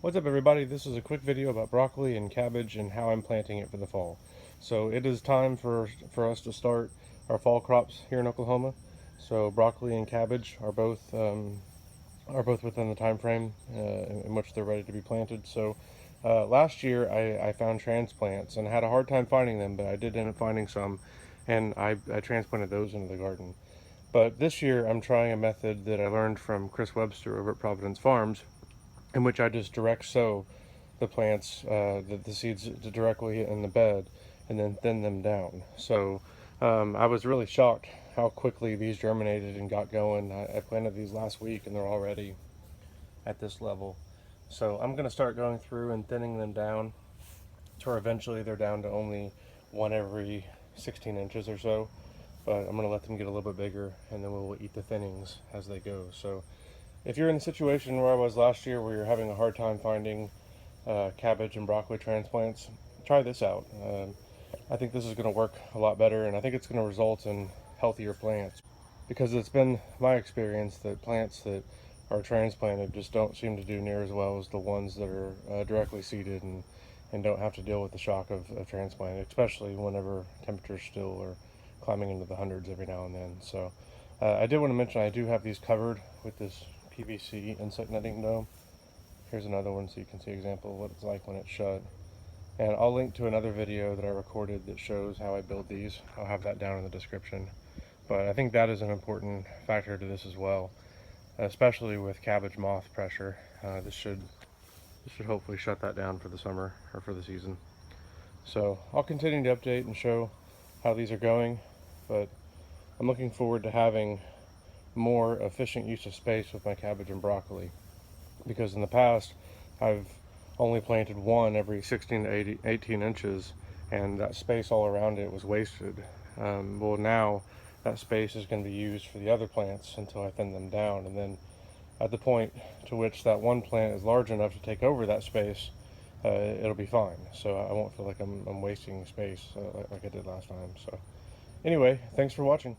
What's up everybody, this is a quick video about broccoli and cabbage and how I'm planting it for the fall. So it is time for us to start our fall crops here in Oklahoma. So broccoli and cabbage are both within the time frame in which they're ready to be planted. So last year I found transplants and had a hard time finding them, but I did end up finding some, and I transplanted those into the garden. But this year I'm trying a method that I learned from Chris Webster over at Providence Farms, in which I just direct sow the plants, the seeds directly in the bed, and then thin them down. So I was really shocked how quickly these germinated and got going. I planted these last week and they're already at this level. So I'm going to start going through and thinning them down to where eventually they're down to only one every 16 inches or so. But I'm going to let them get a little bit bigger, and then we'll eat the thinnings as they go. So if you're in the situation where I was last year, where you're having a hard time finding cabbage and broccoli transplants, try this out. I think this is going to work a lot better, and I think it's going to result in healthier plants, because it's been my experience that plants that are transplanted just don't seem to do near as well as the ones that are directly seeded and don't have to deal with the shock of transplant, especially whenever temperatures still are climbing into the hundreds every now and then. So I did want to mention I do have these covered with this PVC insect netting dome. Here's another one so you can see an example of what it's like when it's shut. And I'll link to another video that I recorded that shows how I build these. I'll have that down in the description. But I think that is an important factor to this as well, especially with cabbage moth pressure. This should hopefully shut that down for the summer or for the season. So I'll continue to update and show how these are going, but I'm looking forward to having more efficient use of space with my cabbage and broccoli, because in the past I've only planted one every 16 to 18 inches, and that space all around it was wasted. Well, now that space is going to be used for the other plants until I thin them down, and then at the point to which that one plant is large enough to take over that space, it'll be fine. So I won't feel like I'm wasting space like I did last time. So anyway, thanks for watching.